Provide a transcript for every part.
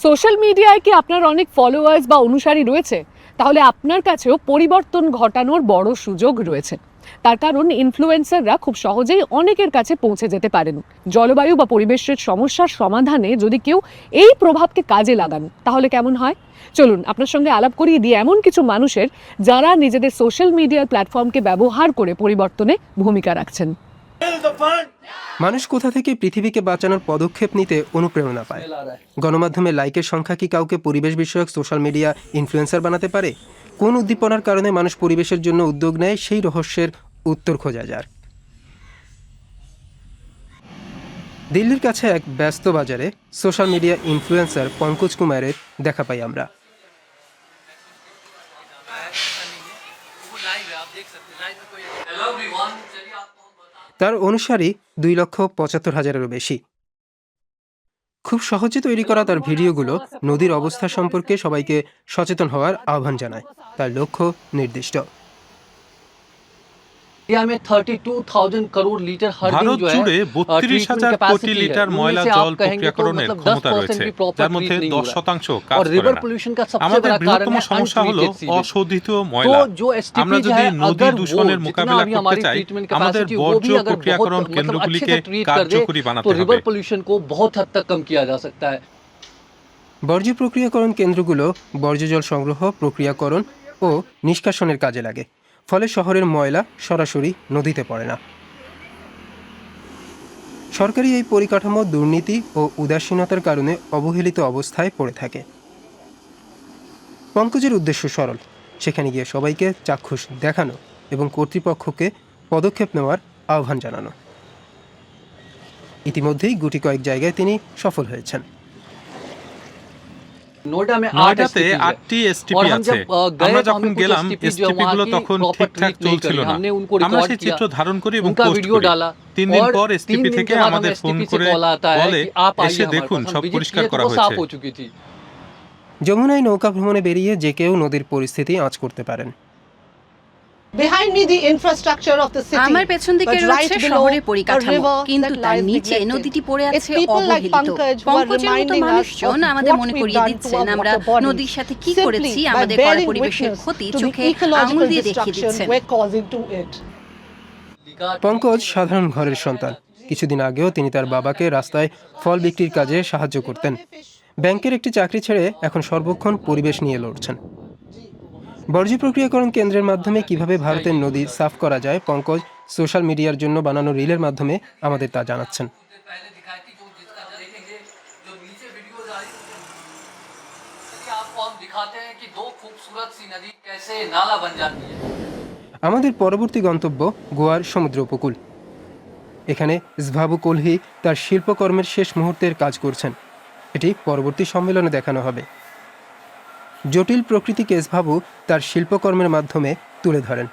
Social মিডিয়ায় কি আপনার অনেক ফলোয়ার্স বা অনুসারী রয়েছে? তাহলে আপনার কাছেও পরিবর্তন ঘটানোর বড় সুযোগ রয়েছে। তার কারণ ইনফ্লুয়েন্সাররা খুব সহজেই অনেকের কাছে পৌঁছে যেতে পারেন। জলবায়ু বা পরিবেশের সমস্যার সমাধানে যদি কেউ এই প্রভাবকে কাজে লাগান তাহলে কেমন হয়? চলুন আপনার সঙ্গে আলাপ করিয়ে দিই এমন কিছু মানুষের যারা নিজেদের সোশ্যাল মিডিয়ার প্ল্যাটফর্মকে ব্যবহার করে পরিবর্তনে ভূমিকা রাখছেন। মানুষ কোথা থেকে পৃথিবীকে বাঁচানোর পদক্ষেপ নিতে অনুপ্রেরণা পায়? গণমাধ্যমে লাইকের সংখ্যা কি কাউকে পরিবেশ বিষয়ক সোশ্যাল মিডিয়া ইনফ্লুয়েন্সার বানাতে পারে? কোন উদ্দীপনার কারণে মানুষ পরিবেশের জন্য উদ্যোগ নেয়, সেই রহস্যের উত্তর খোঁজা যাক। দিল্লির কাছে এক ব্যস্ত বাজারে সোশ্যাল মিডিয়া ইনফ্লুয়েন্সার পঙ্কজ কুমারের দেখা পাই আমরা। তার অনুসারী 2,75,000-এরও বেশি। খুব সহজে তৈরি করা তার ভিডিওগুলো নদীর অবস্থা সম্পর্কে সবাইকে সচেতন হওয়ার আহ্বান জানায়। তার লক্ষ্য নির্দিষ্ট। ভারত জুড়ে 32,000 কোটি লিটার ময়লা জল প্রক্রিয়াকরণের ক্ষমতা রয়েছে, যার মধ্যে 10% কাজ করে না। আমাদের বৃহত্তম সমস্যা হলো অশোধিত ময়লা। আমরা যদি নদী দূষণের মোকাবিলা করতে চাই, আমাদের বর্জ্য প্রক্রিয়াকরণ কেন্দ্রগুলিকে কার্যকরী বানাতে হবে। বর্জ্য প্রক্রিয়াকরণ কেন্দ্রগুলো বর্জ্য জল সংগ্রহ, প্রক্রিয়াকরণ ও নিষ্কাশনের কাজে লাগে। ফলে শহরের ময়লা সরাসরি নদীতে পড়ে না। সরকারি এই পরিকাঠামো দুর্নীতি ও উদাসীনতার কারণে অবহেলিত অবস্থায় পড়ে থাকে। পঙ্কজের উদ্দেশ্য সরল, সেখানে গিয়ে সবাইকে চাক্ষুষ দেখানো এবং কর্তৃপক্ষকে পদক্ষেপ নেওয়ার আহ্বান জানানো। ইতিমধ্যেই গুটি কয়েক জায়গায় তিনি সফল হয়েছেন। নয়ডাতে 8টি এসটিপি আছে। আমরা যখন গেলাম, এসটিপি গুলো তখন ঠিকঠাক চলছিল না। আমরা সেই চিত্র ধারণ করি এবং পোস্ট করি। 3 দিন পর এসটিপি থেকে আমাদের ফোন করে বলে, এসে দেখুন সব পরিষ্কার করা হয়েছে। যমুনায় নৌকা ভ্রমণে বেরিয়ে যে কেউ নদীর পরিস্থিতি আঁচ করতে পারেন। আমার পেছন দিকে রয়েছে শহরের পরিকাঠামো, কিন্তু তার নিচে নদীটি পড়ে আছে অবহেলিত। পঙ্কজের মতো মানুষজন আমাদের মনে করিয়ে দিচ্ছেন আমরা নদীর সাথে কি করেছি, আমাদের করা পরিবেশের ক্ষতি চোখে আঙুল দিয়ে দেখিয়ে দিচ্ছেন। পঙ্কজ সাধারণ ঘরের সন্তান। কিছুদিন আগেও তিনি তার বাবাকে রাস্তায় ফল বিক্রির কাজে সাহায্য করতেন। ব্যাংকের একটি চাকরি ছেড়ে এখন সর্বক্ষণ পরিবেশ নিয়ে লড়ছেন। বর্জ্য প্রক্রিয়াকরণ কেন্দ্রের মাধ্যমে কিভাবে ভারতের নদী সাফ করা যায়, পঙ্কজ সোশ্যাল মিডিয়ার জন্য বানানো রিলের মাধ্যমে আমাদের তা জানাচ্ছেন। আমাদের পরবর্তী গন্তব্য গোয়ার সমুদ্র উপকূল। এখানে স্ভাবু কোলহি তার শিল্পকর্মের শেষ মুহূর্তের কাজ করছেন। এটি পরবর্তী সম্মেলনে দেখানো হবে। জটিল প্রকৃতিকে স্ভাবু তার শিল্পকর্মের মাধ্যমে তুলে ধরেন।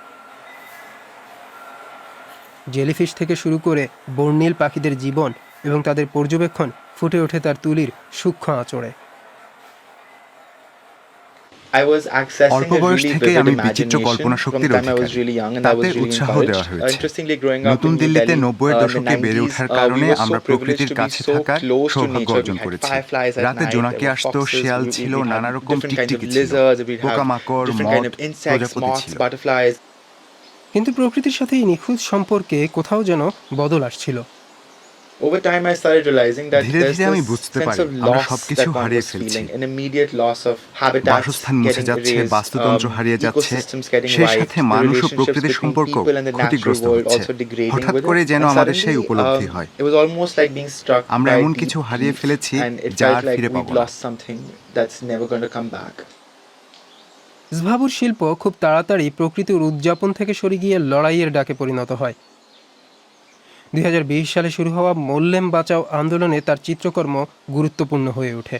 জেলিফিশ থেকে শুরু করে বর্ণিল পাখিদের জীবন এবং তাদের পর্যবেক্ষণ ফুটে ওঠে তার তুলির সূক্ষ্ম আঁচড়ে। অল্প বয়স থেকে আমি বিচিত্র কল্পনা শক্তির অধিকারী, তাতে উৎসাহ দেওয়া হয়েছে। নতুন দিল্লিতে 90-এর দশকে বেড়ে ওঠার কারণে আমরা প্রকৃতির কাছে থাকার সৌভাগ্য অর্জন করেছি। রাতে জোনাকি আসতো, শেয়াল ছিল, নানা রকম টিকটিকি ছিল, পোকামাকড়, মথ, প্রজাপতি ছিল। কিন্তু প্রকৃতির সাথে এই নিখুঁত সম্পর্কে কোথাও যেন বদল আসছিল। ধীরে ধীরে আমি বুঝতে পারি আমরা সবকিছু হারিয়ে ফেলছি। বাসস্থান মুছে যাচ্ছে, বাস্তুতন্ত্র হারিয়ে যাচ্ছে, সেই সাথে মানুষ ও প্রকৃতির সম্পর্ক ক্ষতিগ্রস্ত হচ্ছে। হঠাৎ করে যেন আমাদের সেই উপলব্ধি হয় আমরা এমন কিছু হারিয়ে ফেলেছি যা আর ফিরে পাবো না। স্ভাবুর শিল্প খুব তাড়াতাড়ি প্রকৃতির উদযাপন থেকে সরে গিয়ে লড়াইয়ের ডাকে পরিণত হয়। 2020 সালে শুরু হওয়া মোল্লেম বাঁচাও আন্দোলনে তার চিত্রকর্ম গুরুত্বপূর্ণ হয়ে ওঠে।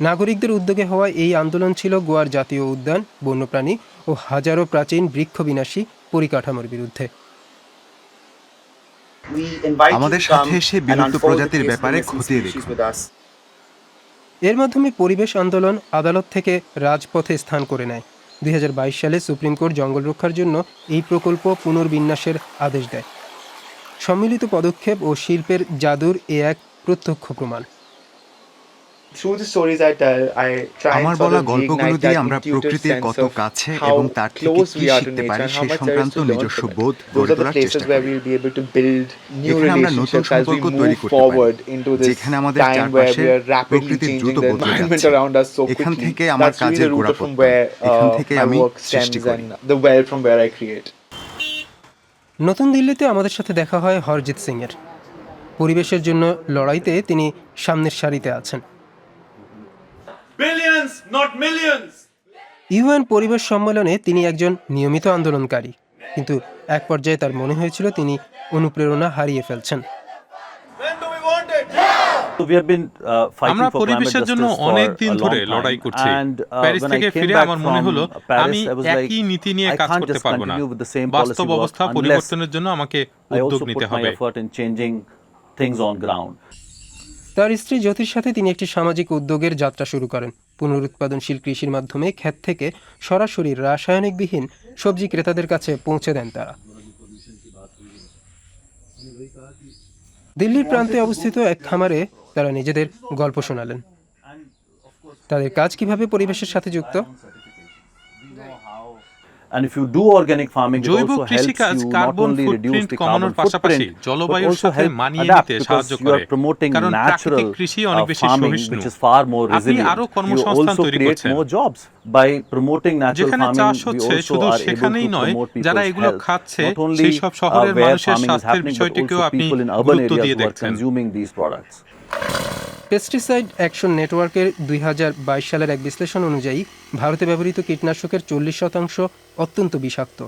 নাগরিকদের উদ্যোগে হওয়া এই আন্দোলন ছিল গোয়ার জাতীয় উদ্যান, বন্যপ্রাণী ও হাজারো প্রাচীন বৃক্ষ বিনাশী পরিকাঠামোর বিরুদ্ধে। আমাদের সাথে এসে বিলুপ্ত প্রজাতির ব্যাপারে খতিয়ে দেখুন। এর মাধ্যমে পরিবেশ আন্দোলন আদালত থেকে রাজপথে স্থান করে নেয়। 2022 সালে সুপ্রিম কোর্ট জঙ্গল রক্ষার জন্য এই প্রকল্প পুনর্বিন্যাসের আদেশ দেয়। সম্মিলিত পদক্ষেপ ও শিল্পের জাদুর এ এক প্রত্যক্ষ প্রমাণ। আমার বলা গল্পগুলো দিয়ে আমরা প্রকৃতির কত কাছে এবং তার থেকে কি শিখতে পারি সে সংক্রান্ত নিজস্ব বোধ গড়ে তোলার চেষ্টা করি। এখানে আমরা নতুন সম্পর্ক তৈরি করতে পারি, যেখানে আমাদের চারপাশে প্রকৃতির দ্রুত বদলে যাচ্ছে। এখান থেকে আমার কাজের গোড়াপত্তন, এখান থেকে আমি সৃষ্টি করি। নতুন দিল্লিতে আমাদের সাথে দেখা হয় হরজিৎ সিংয়ের। পরিবেশের জন্য লড়াইতে তিনি সামনের সারিতে আছেন। ইউএন পরিবেশ সম্মেলনে তিনি একজন নিয়মিত আন্দোলনকারী, কিন্তু এক পর্যায়ে তার মনে হয়েছিল তিনি অনুপ্রেরণা হারিয়ে ফেলছেন। আমরা পরিবেশের জন্য অনেক দিন ধরে লড়াই করছি। প্যারিস থেকে ফিরে আমার মনে হলো আমি একই নীতি নিয়ে কাজ করতে পারবো না। বাস্তব অবস্থা পরিবর্তনের জন্য আমাকে উদ্যোগ নিতে হবে। তার স্ত্রী জ্যোতির সাথে তিনি একটি সামাজিক উদ্যোগের যাত্রা শুরু করেন। পুনরুৎপাদনশীল কৃষির মাধ্যমে ক্ষেত থেকে সরাসরি রাসায়নিকবিহীন সবজি ক্রেতাদের কাছে পৌঁছে দেন তারা। দিল্লির প্রান্তে অবস্থিত এক খামারে তারা নিজেদের গল্প শোনালেন। তাদের কাজ কিভাবে পরিবেশের সাথে যুক্ত। জৈব কৃষিকাজ কার্বন ফুটপ্রিন্ট কমানোর পাশাপাশি জলবায়ুর সাথে মানিয়ে নিতে সাহায্য করে, কারণ প্রাকৃতিক কৃষি অনেক বেশি সহিষ্ণু। আপনি আরো কর্মসংস্থান তৈরি করছেন। যেখানে চাষ হচ্ছে শুধু সেখানেই নয়, যারা এগুলো খাচ্ছে সেই সব শহরের মানুষের স্বাস্থ্যের বিষয়টিকেও আপনি গুরুত্ব দিয়ে দেখছেন। পেস্টিসাইড অ্যাকশন নেটওয়ার্কের 2022 সালের এক বিশ্লেষণ অনুযায়ী ভারতে ব্যবহৃত কীটনাশকের 40% অত্যন্ত বিষাক্ত।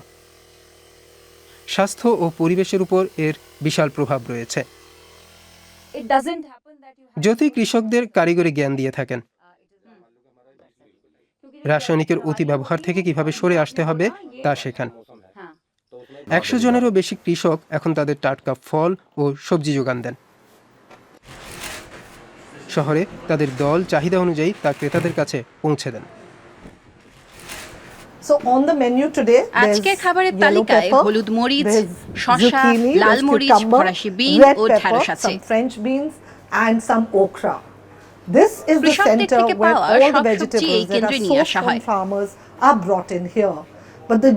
স্বাস্থ্য ও পরিবেশের উপর এর বিশাল প্রভাব রয়েছে। জ্যোতি কৃষকদের কারিগরি জ্ঞান দিয়ে থাকেন। রাসায়নিকের অতি ব্যবহার থেকে কিভাবে সরে আসতে হবে তা শেখান। 100 জনেরও বেশি কৃষক এখন তাদের টাটকা ফল ও সবজি যোগান দেন। শহরে তাদের দল চাহিদা অনুযায়ী তা ক্রেতাদের কাছে পৌঁছে দেন। আজকের খাবারের তালিকায় হলুদ মরিচ, শসা, লাল মরিচ, ফরাসি বিন ও ঢ্যাঁড়স আছে। কৃষকদের থেকে পাওয়া সব সবজি এই কেন্দ্রে নিয়ে আসা হয়। কিন্তু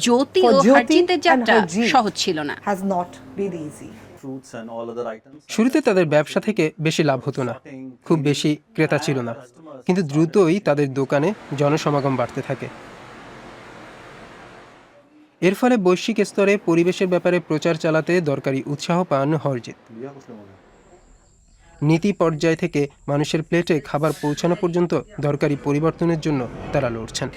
জ্যোতি ও হরজিতের যাত্রা সহজ ছিল না। শুরুতে তাদের ব্যবসা থেকে বেশি লাভ হতো না, খুব বেশি ক্রেতা ছিল না, কিন্তু দ্রুতই তাদের দোকানে জনসমাগম বাড়তে থাকে। এর ফলে বৈশ্বিক স্তরে পরিবেশের ব্যাপারে প্রচার চালাতে দরকারি উৎসাহ পান হরজিৎ। নীতি পর্যায় থেকে মানুষের প্লেটে খাবার পৌঁছানো পর্যন্ত দরকারি পরিবর্তনের জন্য তারা লড়ছেন।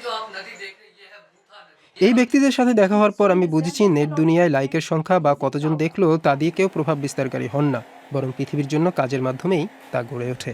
এই ব্যক্তিদের সাথে দেখা হওয়ার পর আমি বুঝেছি নেট দুনিয়ায় লাইকের সংখ্যা বা কতজন দেখলো তা দিয়ে কেউ প্রভাব বিস্তারকারী হন না, বরং পৃথিবীর জন্য কাজের মাধ্যমেই তা গড়ে ওঠে।